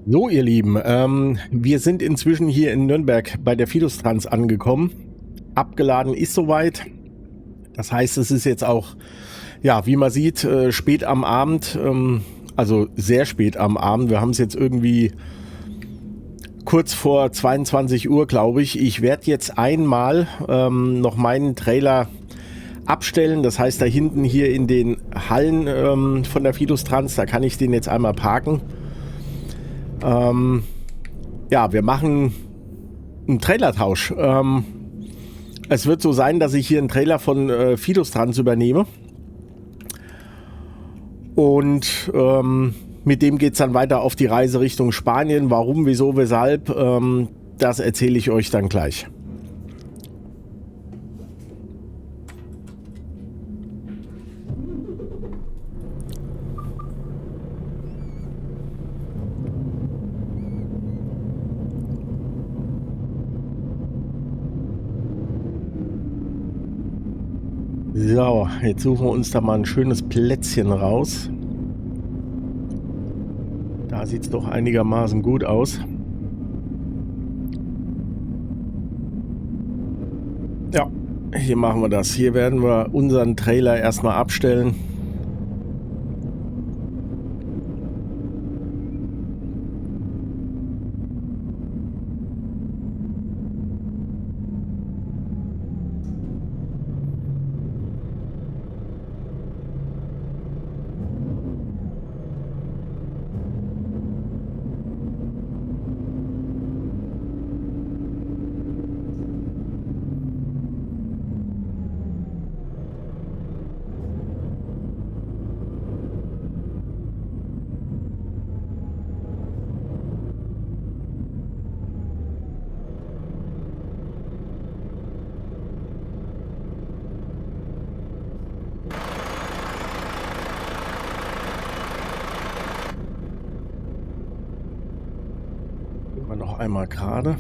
So, ihr Lieben, wir sind inzwischen hier in Nürnberg bei der Fidustrans angekommen. Abgeladen ist soweit. Das heißt, es ist jetzt auch, ja, wie man sieht, spät am Abend, also sehr spät am Abend. Wir haben es jetzt irgendwie kurz vor 22 Uhr, glaube ich. Ich werde jetzt einmal noch meinen Trailer abstellen. Das heißt, da hinten hier in den Hallen von der Fidustrans, da kann ich den jetzt einmal parken. Ja, wir machen einen Trailertausch. Es wird so sein, dass ich hier einen Trailer von Fidustrans übernehme. Und mit dem geht es dann weiter auf die Reise Richtung Spanien. Warum, wieso, weshalb, das erzähle ich euch dann gleich. So, jetzt suchen wir uns da mal ein schönes Plätzchen raus. Da sieht es doch einigermaßen gut aus. Ja, hier machen wir das. Hier werden wir unseren Trailer erstmal abstellen. Noch einmal gerade.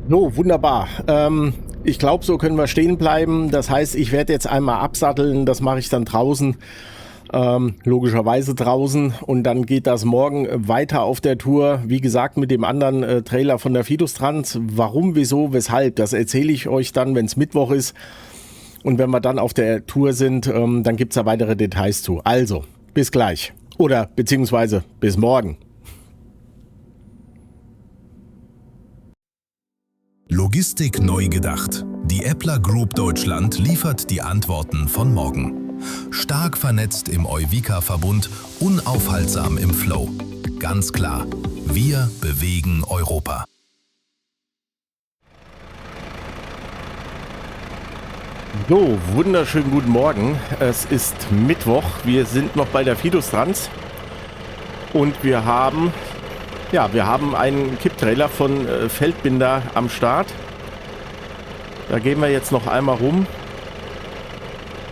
So, wunderbar. Ich glaube, so können wir stehen bleiben. Das heißt, ich werde jetzt einmal absatteln. Das mache ich dann draußen. Logischerweise draußen. Und dann geht das morgen weiter auf der Tour. Wie gesagt, mit dem anderen Trailer von der Fidustrans. Warum, wieso, weshalb, das erzähle ich euch dann, wenn es Mittwoch ist. Und wenn wir dann auf der Tour sind, dann gibt es da weitere Details zu. Also, bis gleich. Oder beziehungsweise bis morgen. Logistik neu gedacht. Die Eppler Group Deutschland liefert die Antworten von morgen. Stark vernetzt im Euvica-Verbund, unaufhaltsam im Flow. Ganz klar, wir bewegen Europa. So, wunderschönen guten Morgen. Es ist Mittwoch. Wir sind noch bei der Fidustrans. Und wir haben einen Kipptrailer von Feldbinder am Start. Da gehen wir jetzt noch einmal rum.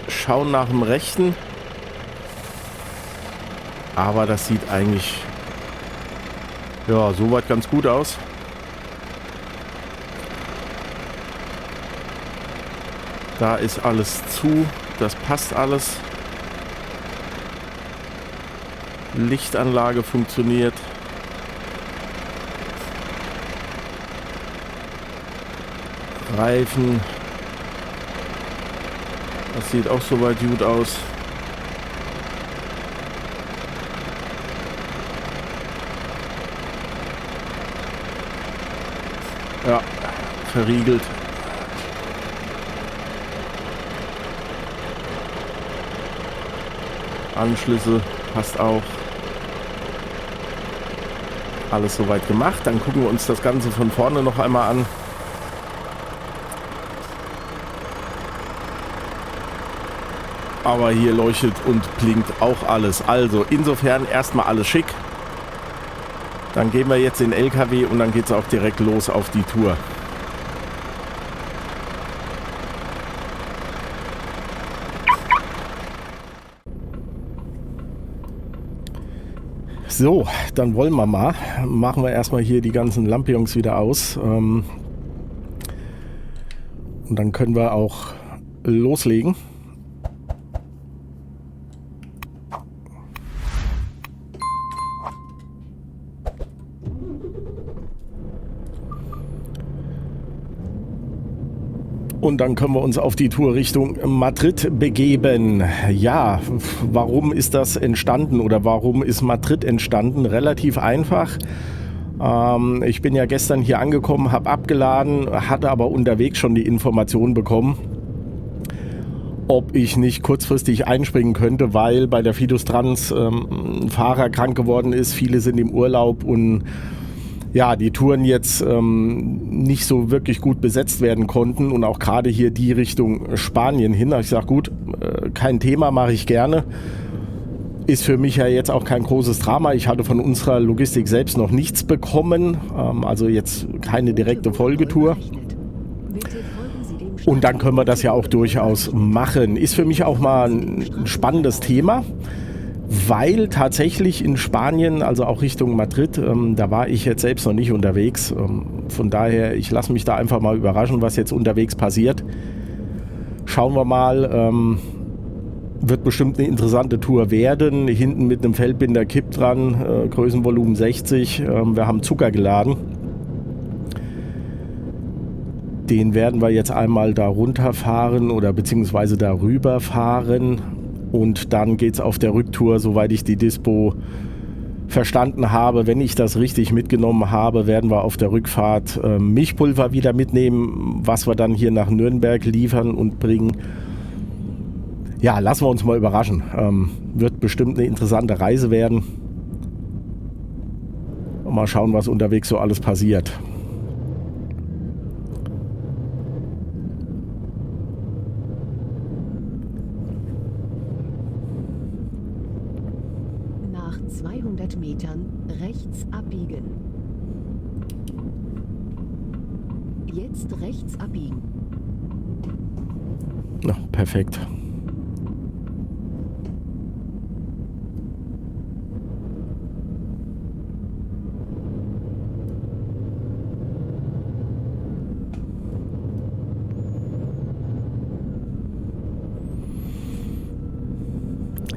Schauen nach dem Rechten. Aber das sieht eigentlich soweit ganz gut aus. Da ist alles zu, das passt alles. Lichtanlage funktioniert. Reifen. Das sieht auch soweit gut aus. Ja, verriegelt. Anschlüsse passt auch. Alles soweit gemacht. Dann gucken wir uns das Ganze von vorne noch einmal an. Aber hier leuchtet und blinkt auch alles. Also insofern erstmal alles schick. Dann gehen wir jetzt in den LKW und dann geht es auch direkt los auf die Tour. So, dann wollen wir mal. Machen wir erstmal hier die ganzen Lampions wieder aus. Und dann können wir auch loslegen. Und dann können wir uns auf die Tour Richtung Madrid begeben. Ja, warum ist das entstanden oder warum ist Madrid entstanden? Relativ einfach. Ich bin ja gestern hier angekommen, habe abgeladen, hatte aber unterwegs schon die Information bekommen, ob ich nicht kurzfristig einspringen könnte, weil bei der Fidustrans ein Fahrer krank geworden ist. Viele sind im Urlaub und ja, die Touren jetzt nicht so wirklich gut besetzt werden konnten und auch gerade hier die Richtung Spanien hin. Ich sage, gut, kein Thema, mache ich gerne. Ist für mich ja jetzt auch kein großes Drama. Ich hatte von unserer Logistik selbst noch nichts bekommen, also jetzt keine direkte Folgetour. Und dann können wir das ja auch durchaus machen. Ist für mich auch mal ein spannendes Thema. Weil tatsächlich in Spanien, also auch Richtung Madrid, da war ich jetzt selbst noch nicht unterwegs. Von daher, ich lasse mich da einfach mal überraschen, was jetzt unterwegs passiert. Schauen wir mal, wird bestimmt eine interessante Tour werden. Hinten mit einem Feldbinder Kipp dran, Größenvolumen 60. Wir haben Zucker geladen. Den werden wir jetzt einmal da runterfahren oder beziehungsweise darüber fahren. Und dann geht es auf der Rücktour, soweit ich die Dispo verstanden habe. Wenn ich das richtig mitgenommen habe, werden wir auf der Rückfahrt Milchpulver wieder mitnehmen, was wir dann hier nach Nürnberg liefern und bringen. Ja, lassen wir uns mal überraschen. Wird bestimmt eine interessante Reise werden. Und mal schauen, was unterwegs so alles passiert. Nach 200 Metern rechts abbiegen. Jetzt rechts abbiegen. Na, perfekt.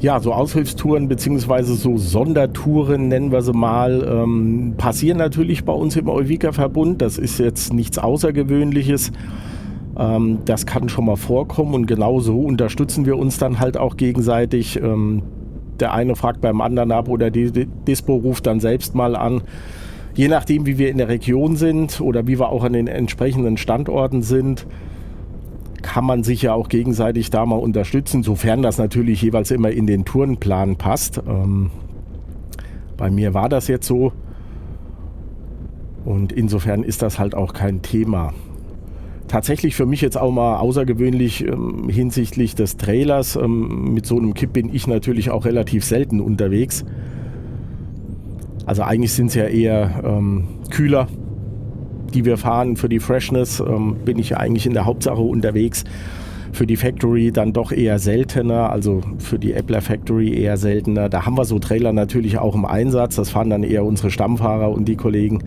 Ja, so Aushilfstouren beziehungsweise so Sondertouren, nennen wir sie mal, passieren natürlich bei uns im Euvica-Verbund. Das ist jetzt nichts Außergewöhnliches. Das kann schon mal vorkommen und genau so unterstützen wir uns dann halt auch gegenseitig. Der eine fragt beim anderen ab oder die Dispo ruft dann selbst mal an. Je nachdem, wie wir in der Region sind oder wie wir auch an den entsprechenden Standorten sind, kann man sich ja auch gegenseitig da mal unterstützen, sofern das natürlich jeweils immer in den Tourenplan passt. Bei mir war das jetzt so und insofern ist das halt auch kein Thema. Tatsächlich für mich jetzt auch mal außergewöhnlich hinsichtlich des Trailers. Mit so einem Kipp bin ich natürlich auch relativ selten unterwegs. Also eigentlich sind es ja eher Kühler, die wir fahren. Für die Freshness bin ich ja eigentlich in der Hauptsache unterwegs. Für die Factory dann doch eher seltener, also für die Epler Factory eher seltener. Da haben wir so Trailer natürlich auch im Einsatz. Das fahren dann eher unsere Stammfahrer und die Kollegen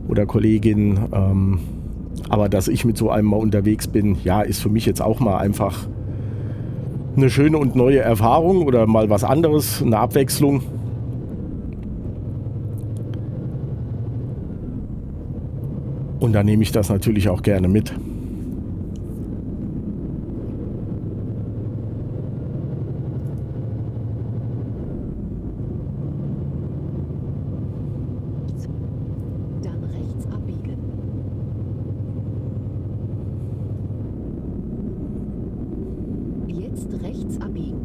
oder Kolleginnen. Aber dass ich mit so einem mal unterwegs bin, ja, ist für mich jetzt auch mal einfach eine schöne und neue Erfahrung oder mal was anderes, eine Abwechslung. Und da nehme ich das natürlich auch gerne mit. Dann rechts abbiegen. Jetzt rechts abbiegen.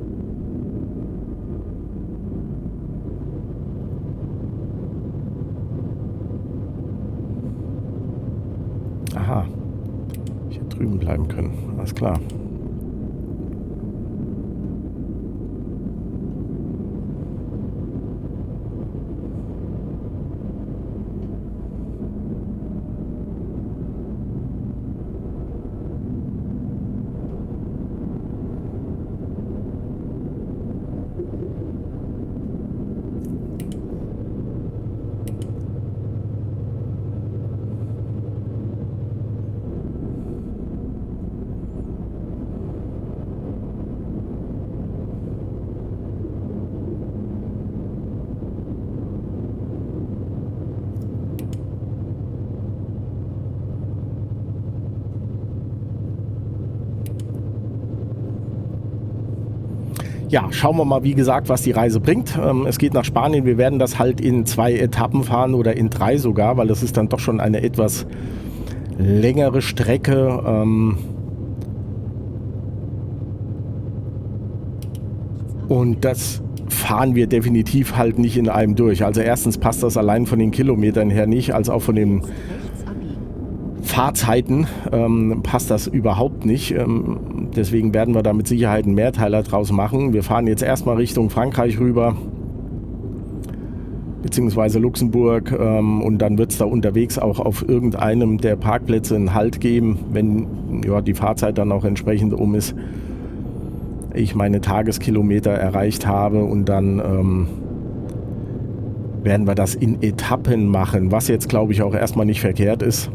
Aha. Hier drüben bleiben können. Alles klar. Ja, schauen wir mal, wie gesagt, was die Reise bringt. Es geht nach Spanien. Wir werden das halt in 2 Etappen fahren oder in 3 sogar, weil das ist dann doch schon eine etwas längere Strecke. Und das fahren wir definitiv halt nicht in einem durch. Also erstens passt das allein von den Kilometern her nicht, als auch von den Rechts abbiegen. Fahrzeiten passt das überhaupt nicht. Deswegen werden wir da mit Sicherheit einen Mehrteiler draus machen. Wir fahren jetzt erstmal Richtung Frankreich rüber, beziehungsweise Luxemburg, und dann wird es da unterwegs auch auf irgendeinem der Parkplätze einen Halt geben, wenn ja, die Fahrzeit dann auch entsprechend um ist, ich meine Tageskilometer erreicht habe, und dann werden wir das in Etappen machen, was jetzt glaube ich auch erstmal nicht verkehrt ist.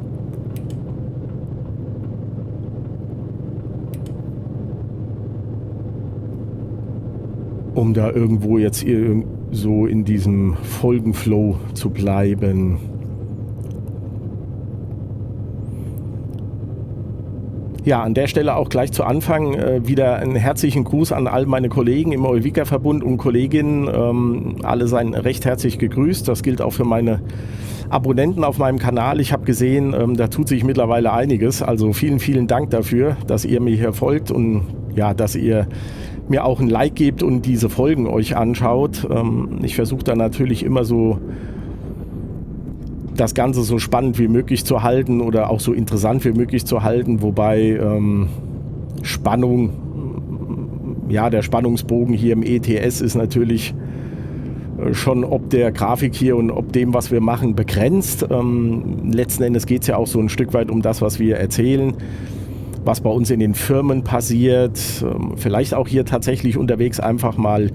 Um da irgendwo jetzt so in diesem Folgenflow zu bleiben. Ja, an der Stelle auch gleich zu Anfang wieder einen herzlichen Gruß an all meine Kollegen im Euvica-Verbund und Kolleginnen. Alle seien recht herzlich gegrüßt. Das gilt auch für meine Abonnenten auf meinem Kanal. Ich habe gesehen, da tut sich mittlerweile einiges. Also vielen, vielen Dank dafür, dass ihr mir hier folgt und ja, dass ihr mir auch ein Like gebt und diese Folgen euch anschaut. Ich versuche da natürlich immer so das Ganze so spannend wie möglich zu halten oder auch so interessant wie möglich zu halten, wobei Spannung, ja, der Spannungsbogen hier im ETS ist natürlich schon ob der Grafik hier und ob dem, was wir machen, begrenzt. Letzten Endes geht es ja auch so ein Stück weit um das, was wir erzählen, was bei uns in den Firmen passiert, vielleicht auch hier tatsächlich unterwegs einfach mal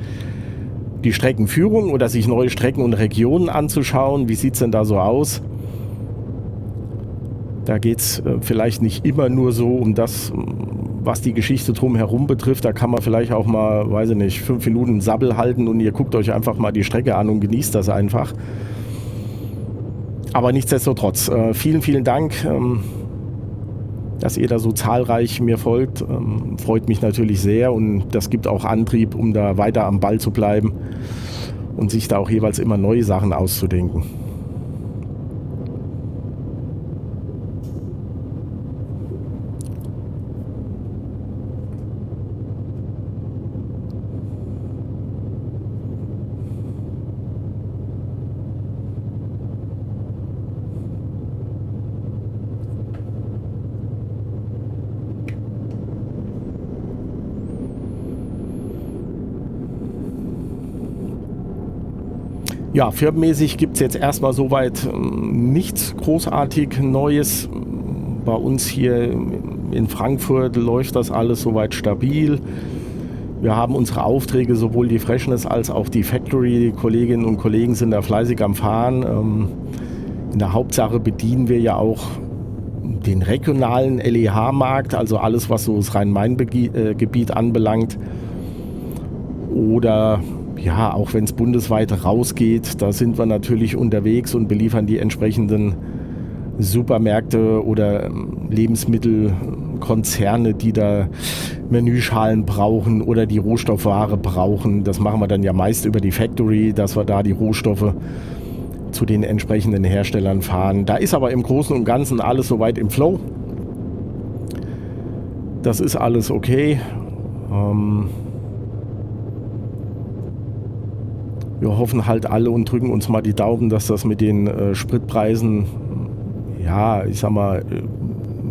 die Streckenführung oder sich neue Strecken und Regionen anzuschauen. Wie sieht es denn da so aus? Da geht es vielleicht nicht immer nur so um das, was die Geschichte drumherum betrifft. Da kann man vielleicht auch mal, weiß ich nicht, 5 Minuten Sabbel halten und ihr guckt euch einfach mal die Strecke an und genießt das einfach. Aber nichtsdestotrotz, vielen, vielen Dank, dass ihr da so zahlreich mir folgt. Freut mich natürlich sehr und das gibt auch Antrieb, um da weiter am Ball zu bleiben und sich da auch jeweils immer neue Sachen auszudenken. Ja, firmenmäßig gibt es jetzt erstmal soweit nichts großartig Neues. Bei uns hier in Frankfurt läuft das alles soweit stabil. Wir haben unsere Aufträge, sowohl die Freshness als auch die Factory. Die Kolleginnen und Kollegen sind da fleißig am Fahren. In der Hauptsache bedienen wir ja auch den regionalen LEH-Markt, also alles, was so das Rhein-Main-Gebiet anbelangt. Oder ja, auch wenn es bundesweit rausgeht, da sind wir natürlich unterwegs und beliefern die entsprechenden Supermärkte oder Lebensmittelkonzerne, die da Menüschalen brauchen oder die Rohstoffware brauchen. Das machen wir dann ja meist über die Factory, dass wir da die Rohstoffe zu den entsprechenden Herstellern fahren. Da ist aber im Großen und Ganzen alles soweit im Flow. Das ist alles okay. Wir hoffen halt alle und drücken uns mal die Daumen, dass das mit den Spritpreisen, ja, ich sag mal,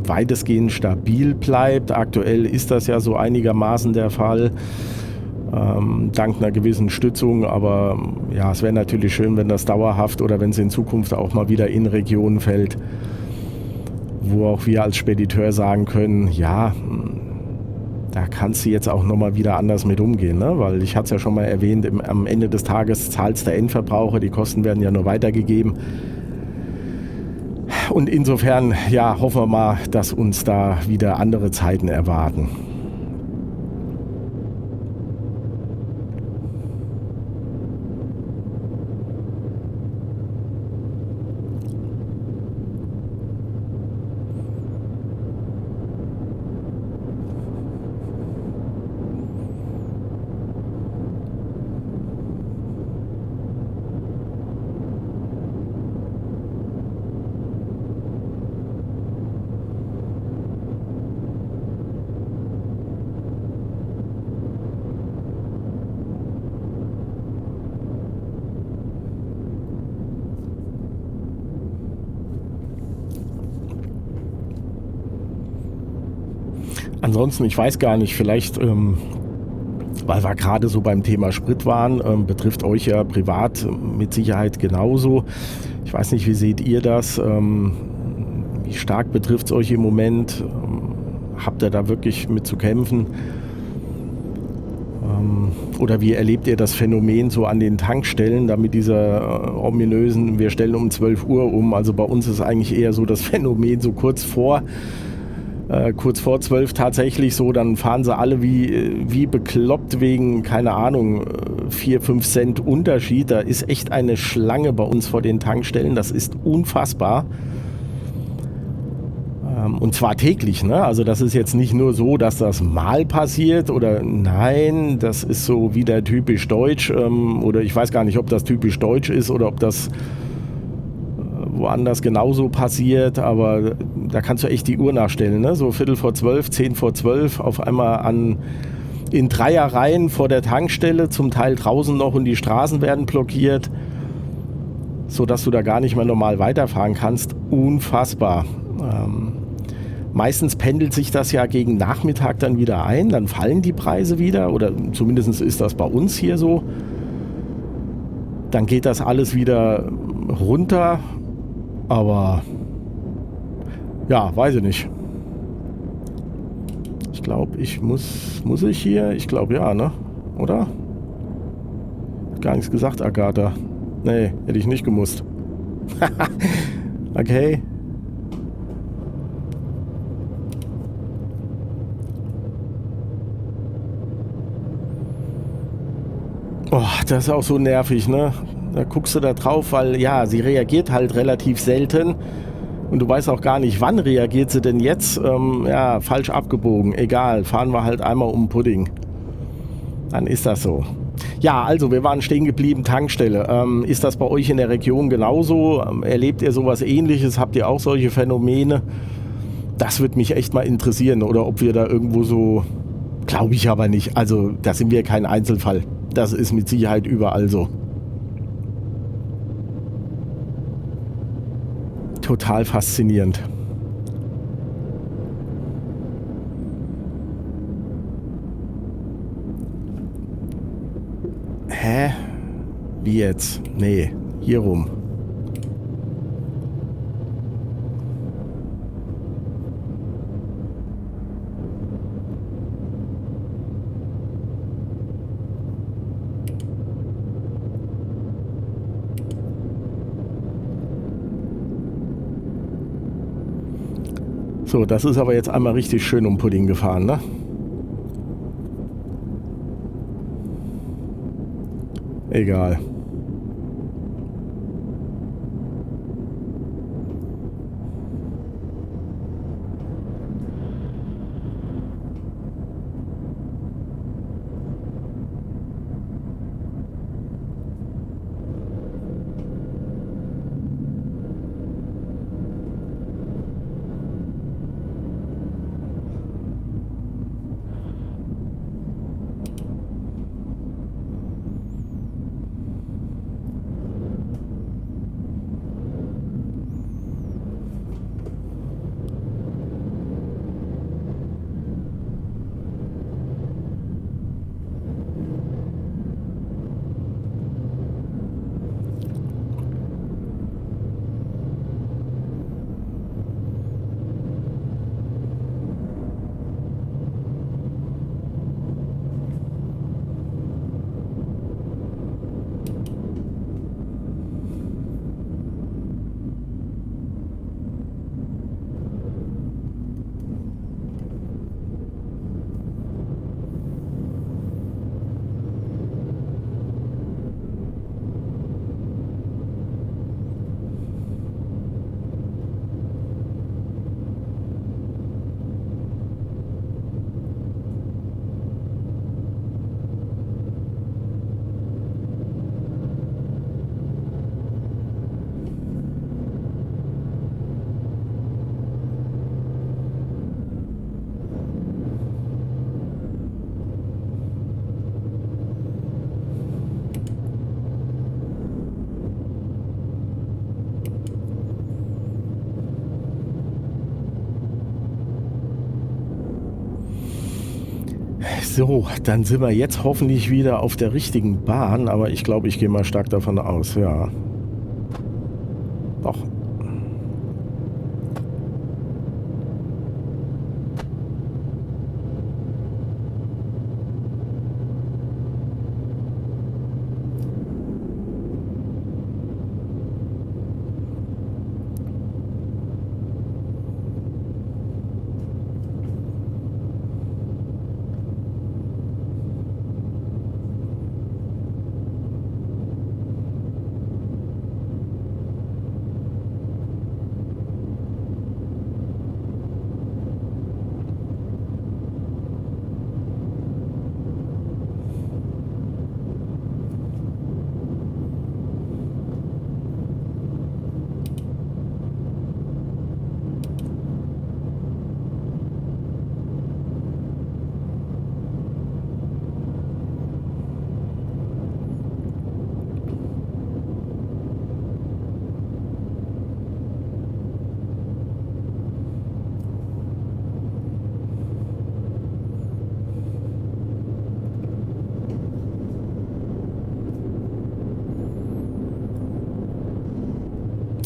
weitestgehend stabil bleibt. Aktuell ist das ja so einigermaßen der Fall, dank einer gewissen Stützung. Aber ja, es wäre natürlich schön, wenn das dauerhaft oder wenn es in Zukunft auch mal wieder in Regionen fällt, wo auch wir als Spediteur sagen können, ja, da kannst du jetzt auch nochmal wieder anders mit umgehen, ne? Weil ich hatte es ja schon mal erwähnt, am Ende des Tages zahlt der Endverbraucher, die Kosten werden ja nur weitergegeben. Und insofern, ja, hoffen wir mal, dass uns da wieder andere Zeiten erwarten. Ansonsten, ich weiß gar nicht, vielleicht, weil wir gerade so beim Thema Sprit waren, betrifft euch ja privat mit Sicherheit genauso. Ich weiß nicht, wie seht ihr das? Wie stark betrifft es euch im Moment? Habt ihr da wirklich mit zu kämpfen? Oder wie erlebt ihr das Phänomen so an den Tankstellen, da mit dieser ominösen, wir stellen um 12 Uhr um? Also bei uns ist eigentlich eher so das Phänomen so kurz vor 12 tatsächlich so, dann fahren sie alle wie bekloppt wegen, keine Ahnung, 4, 5 Cent Unterschied. Da ist echt eine Schlange bei uns vor den Tankstellen, das ist unfassbar. Und zwar täglich, ne? Also das ist jetzt nicht nur so, dass das mal passiert oder nein, das ist so wieder typisch deutsch oder ich weiß gar nicht, ob das typisch deutsch ist oder ob das woanders genauso passiert, aber da kannst du echt die Uhr nachstellen, ne? So Viertel vor 12, 10 vor 12, auf einmal in Dreierreihen vor der Tankstelle, zum Teil draußen noch und die Straßen werden blockiert, sodass du da gar nicht mehr normal weiterfahren kannst. Unfassbar. Meistens pendelt sich das ja gegen Nachmittag dann wieder ein, dann fallen die Preise wieder oder zumindest ist das bei uns hier so. Dann geht das alles wieder runter. Aber ja, weiß ich nicht. Ich glaube, muss ich hier? Ich glaube ja, ne? Oder? Gar nichts gesagt, Agatha. Nee, hätte ich nicht gemusst. Okay. Oh, das ist auch so nervig, ne? Da guckst du da drauf, weil ja, sie reagiert halt relativ selten und du weißt auch gar nicht, wann reagiert sie denn jetzt. Ja, falsch abgebogen, egal, fahren wir halt einmal um Pudding. Dann ist das so. Ja, also wir waren stehen geblieben, Tankstelle. Ist das bei euch in der Region genauso? Erlebt ihr sowas Ähnliches? Habt ihr auch solche Phänomene? Das würde mich echt mal interessieren oder ob wir da irgendwo so, glaube ich aber nicht. Also da sind wir kein Einzelfall. Das ist mit Sicherheit überall so. Total faszinierend. Hä? Wie jetzt? Nee, hier rum. So, das ist aber jetzt einmal richtig schön um Pudding gefahren, ne? Egal. So, dann sind wir jetzt hoffentlich wieder auf der richtigen Bahn, aber ich glaube, ich gehe mal stark davon aus, ja. Doch.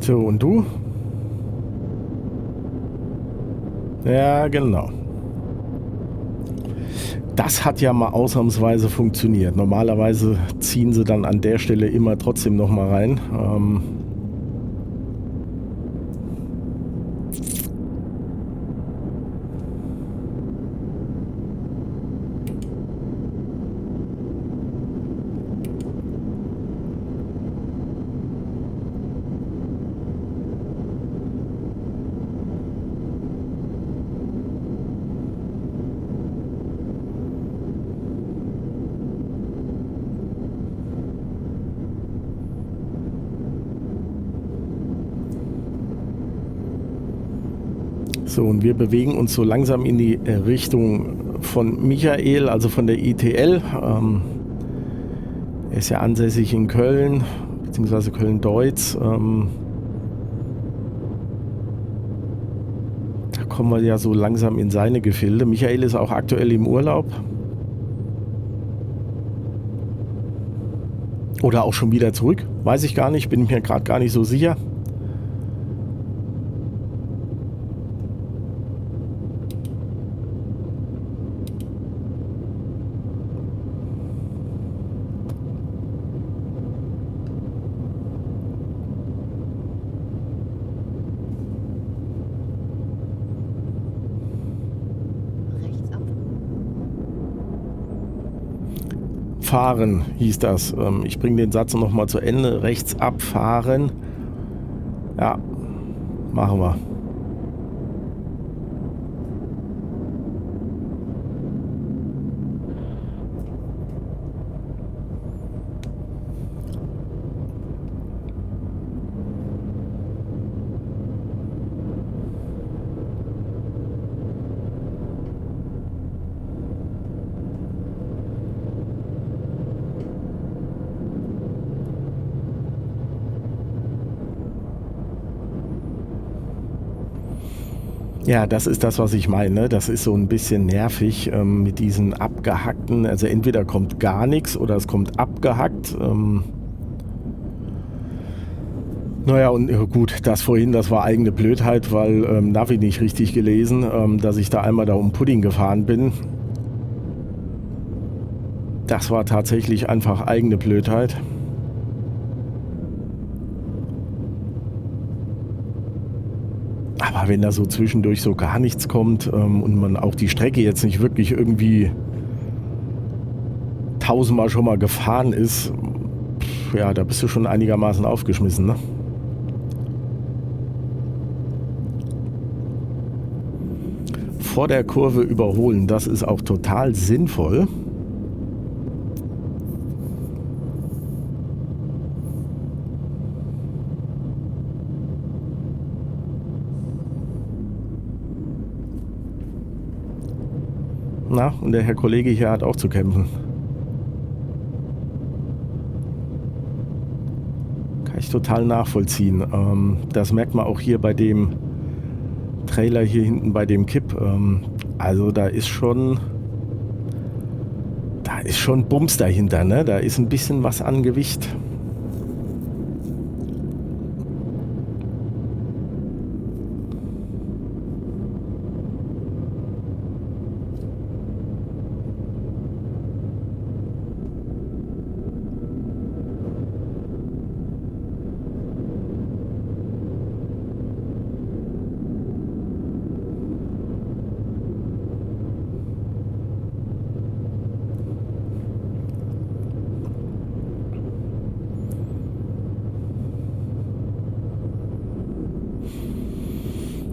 So, und du? Ja, genau. Das hat ja mal ausnahmsweise funktioniert. Normalerweise ziehen sie dann an der Stelle immer trotzdem noch mal rein. So, und wir bewegen uns so langsam in die Richtung von Michael, also von der ITL. Er ist ja ansässig in Köln, beziehungsweise Köln-Deutz. Da kommen wir ja so langsam in seine Gefilde. Michael ist auch aktuell im Urlaub. Oder auch schon wieder zurück. Weiß ich gar nicht, bin mir gerade gar nicht so sicher. abfahren hieß das. Ich bringe den Satz nochmal zu Ende. Rechts abfahren. Ja, machen wir. Ja, das ist das, was ich meine. Das ist so ein bisschen nervig mit diesen abgehackten. Also entweder kommt gar nichts oder es kommt abgehackt. Naja, und gut, das vorhin, das war eigene Blödheit, weil Navi nicht richtig gelesen, dass ich da einmal da um Pudding gefahren bin. Das war tatsächlich einfach eigene Blödheit. Aber wenn da so zwischendurch so gar nichts kommt und man auch die Strecke jetzt nicht wirklich irgendwie tausendmal schon mal gefahren ist, ja, da bist du schon einigermaßen aufgeschmissen, ne? Vor der Kurve überholen, das ist auch total sinnvoll. Na, und der Herr Kollege hier hat auch zu kämpfen. Kann ich total nachvollziehen. Das merkt man auch hier bei dem Trailer hier hinten bei dem Kipp. Also da ist schon Bums dahinter, ne? Da ist ein bisschen was an Gewicht.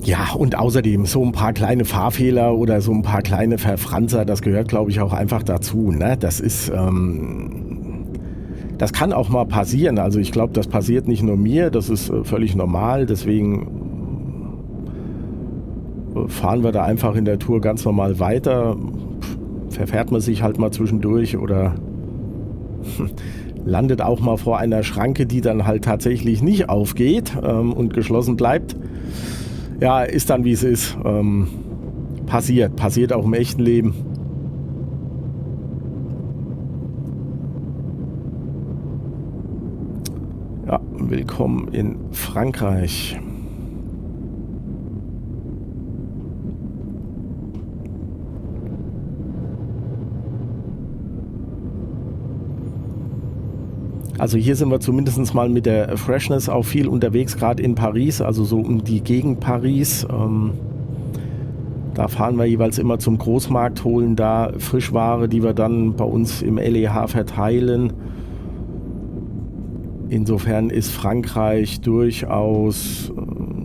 Ja, und außerdem so ein paar kleine Fahrfehler oder so ein paar kleine Verfranzer, das gehört, glaube ich, auch einfach dazu, ne? Das ist, das kann auch mal passieren. Also ich glaube, das passiert nicht nur mir, das ist völlig normal. Deswegen fahren wir da einfach in der Tour ganz normal weiter. Verfährt man sich halt mal zwischendurch oder landet auch mal vor einer Schranke, die dann halt tatsächlich nicht aufgeht und geschlossen bleibt. Ja, ist dann wie es ist. Passiert auch im echten Leben. Ja, willkommen in Frankreich. Also hier sind wir zumindest mal mit der Freshness auch viel unterwegs, gerade in Paris, also so um die Gegend Paris. Da fahren wir jeweils immer zum Großmarkt, holen da Frischware, die wir dann bei uns im LEH verteilen. Insofern ist Frankreich durchaus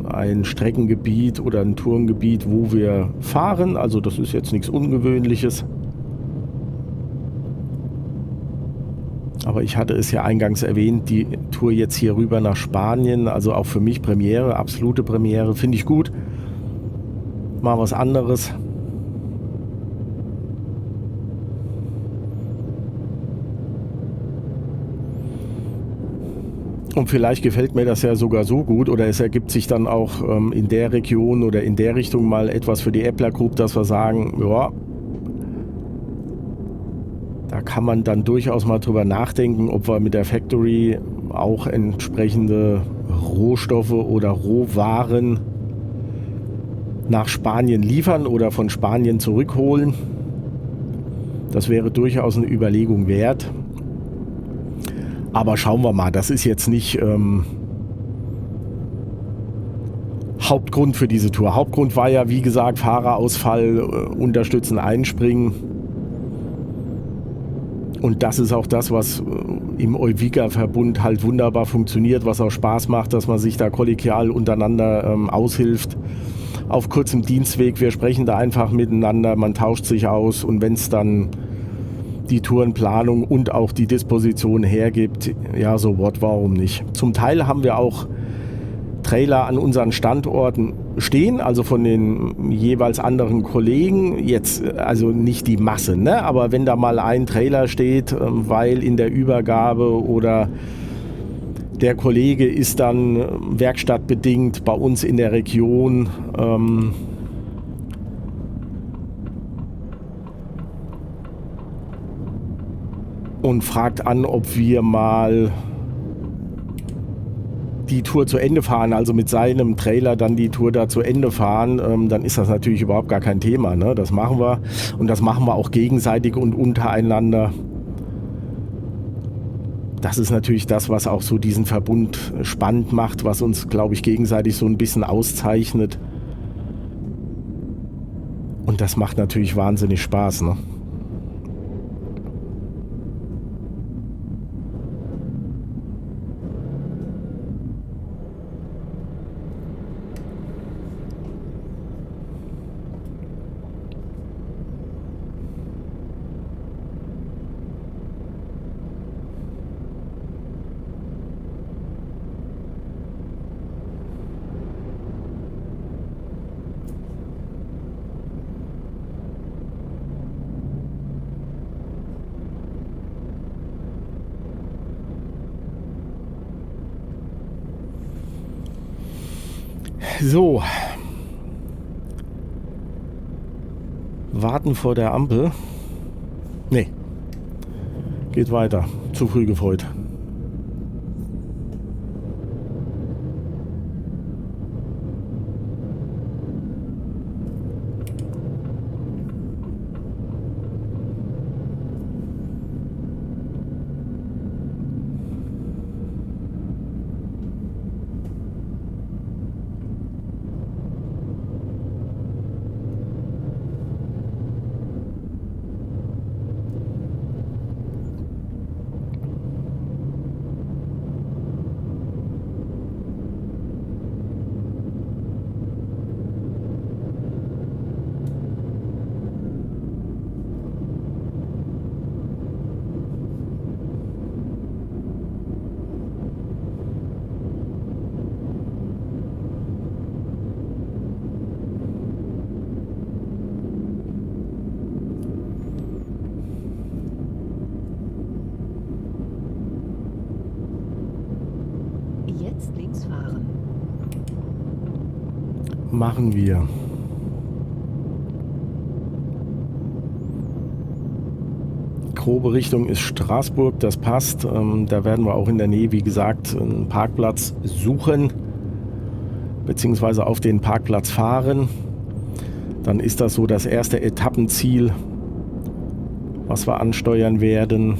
ein Streckengebiet oder ein Tourengebiet, wo wir fahren. Also das ist jetzt nichts Ungewöhnliches. Aber ich hatte es ja eingangs erwähnt, die Tour jetzt hier rüber nach Spanien, also auch für mich Premiere, absolute Premiere, finde ich gut. Mal was anderes. Und vielleicht gefällt mir das ja sogar so gut oder es ergibt sich dann auch in der Region oder in der Richtung mal etwas für die Epler Group, dass wir sagen, ja, da kann man dann durchaus mal drüber nachdenken, ob wir mit der Factory auch entsprechende Rohstoffe oder Rohwaren nach Spanien liefern oder von Spanien zurückholen. Das wäre durchaus eine Überlegung wert. Aber schauen wir mal, das ist jetzt nicht Hauptgrund für diese Tour. Hauptgrund war ja, wie gesagt, Fahrerausfall, unterstützen, einspringen. Und das ist auch das, was im Euvica-Verbund halt wunderbar funktioniert, was auch Spaß macht, dass man sich da kollegial untereinander aushilft. Auf kurzem Dienstweg, wir sprechen da einfach miteinander, man tauscht sich aus und wenn es dann die Tourenplanung und auch die Disposition hergibt, ja, so what, warum nicht. Zum Teil haben wir auch Trailer an unseren Standorten stehen, also von den jeweils anderen Kollegen, jetzt also nicht die Masse, ne? Aber wenn da mal ein Trailer steht, weil in der Übergabe oder der Kollege ist dann werkstattbedingt bei uns in der Region, und fragt an, ob wir mal die Tour zu Ende fahren, also mit seinem Trailer dann die Tour da zu Ende fahren, dann ist das natürlich überhaupt gar kein Thema, ne? Das machen wir und das machen wir auch gegenseitig und untereinander. Das ist natürlich das, was auch so diesen Verbund spannend macht, was uns, glaube ich, gegenseitig so ein bisschen auszeichnet. Und das macht natürlich wahnsinnig Spaß, ne? So. Warten vor der Ampel. Nee. Geht weiter. Zu früh gefreut. Jetzt links fahren. Machen wir. Grobe Richtung ist Straßburg, das passt. Da werden wir auch in der Nähe, wie gesagt, einen Parkplatz suchen, beziehungsweise auf den Parkplatz fahren. Dann ist das so das erste Etappenziel, was wir ansteuern werden.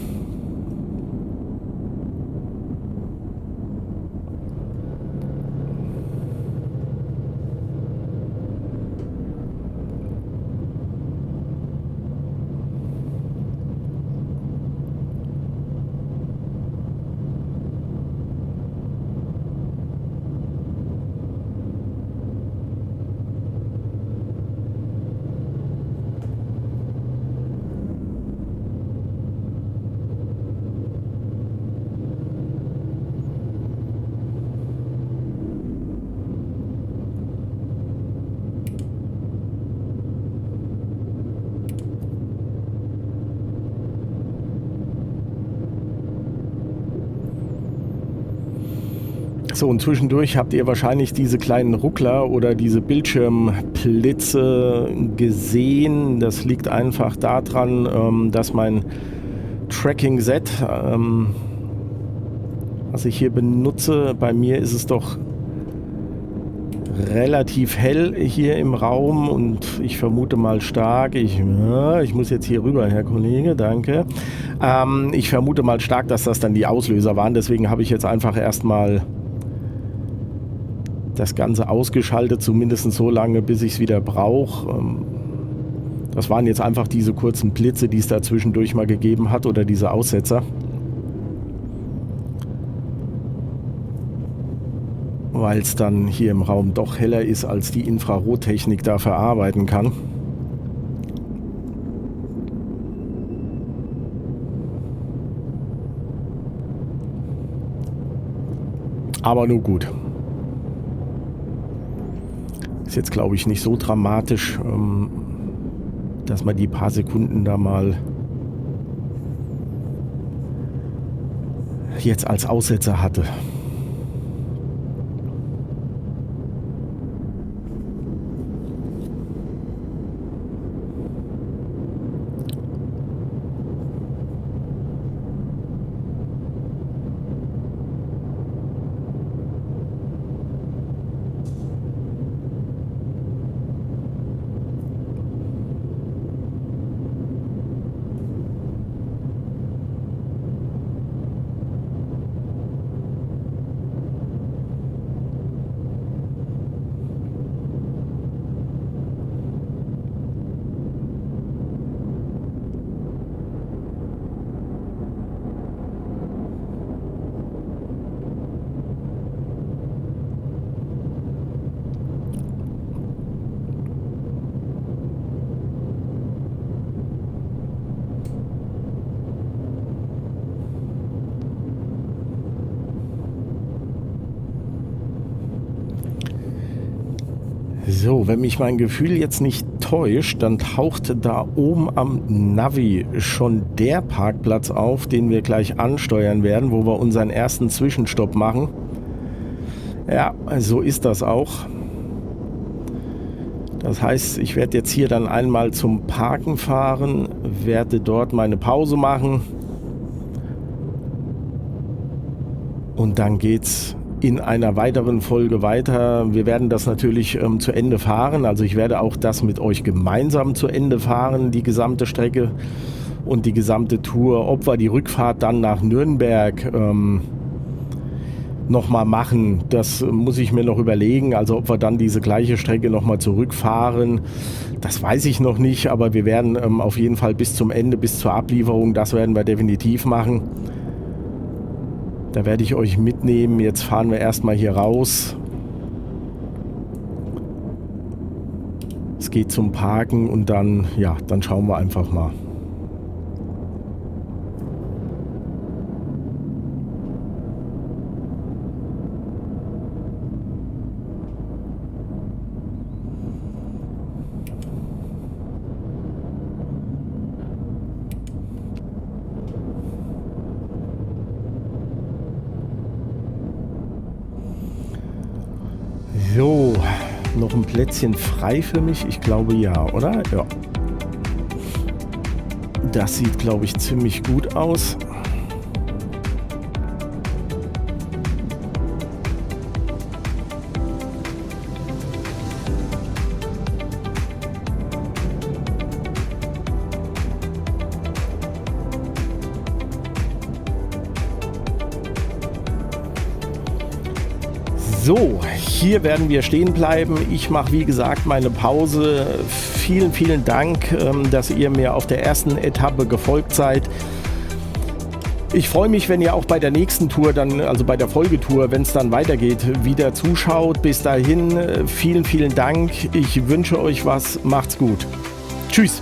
So, und zwischendurch habt ihr wahrscheinlich diese kleinen Ruckler oder diese Bildschirmblitze gesehen. Das liegt einfach daran, dass mein Tracking-Set, was ich hier benutze, bei mir ist es doch relativ hell hier im Raum und ich vermute mal stark, ich muss jetzt hier rüber, Herr Kollege, danke. Ich vermute mal stark, dass das dann die Auslöser waren, deswegen habe ich jetzt einfach erstmal das Ganze ausgeschaltet, zumindest so lange, bis ich es wieder brauche. Das waren jetzt einfach diese kurzen Blitze, die es da zwischendurch mal gegeben hat oder diese Aussetzer. Weil es dann hier im Raum doch heller ist, als die Infrarottechnik da verarbeiten kann. Aber nur gut. Ist jetzt, glaube ich, nicht so dramatisch, dass man die paar Sekunden da mal jetzt als Aussetzer hatte. So, wenn mich mein Gefühl jetzt nicht täuscht, dann taucht da oben am Navi schon der Parkplatz auf, den wir gleich ansteuern werden, wo wir unseren ersten Zwischenstopp machen. Ja, so ist das auch. Das heißt, ich werde jetzt hier dann einmal zum Parken fahren, werde dort meine Pause machen und dann geht's in einer weiteren Folge weiter. Wir werden das natürlich zu Ende fahren. Also ich werde auch das mit euch gemeinsam zu Ende fahren, die gesamte Strecke und die gesamte Tour. Ob wir die Rückfahrt dann nach Nürnberg nochmal machen, das muss ich mir noch überlegen. Also ob wir dann diese gleiche Strecke nochmal zurückfahren, das weiß ich noch nicht. Aber wir werden auf jeden Fall bis zum Ende, bis zur Ablieferung, das werden wir definitiv machen. Da werde ich euch mitnehmen. Jetzt fahren wir erstmal hier raus. Es geht zum Parken und dann, ja, dann schauen wir einfach mal. So, noch ein Plätzchen frei für mich? Ich glaube ja, oder? Ja. Das sieht, glaube ich, ziemlich gut aus. So, hier werden wir stehen bleiben. Ich mache, wie gesagt, meine Pause. Vielen, vielen Dank, dass ihr mir auf der ersten Etappe gefolgt seid. Ich freue mich, wenn ihr auch bei der nächsten Tour, dann, also bei der Folgetour, wenn es dann weitergeht, wieder zuschaut. Bis dahin, vielen, vielen Dank. Ich wünsche euch was. Macht's gut. Tschüss.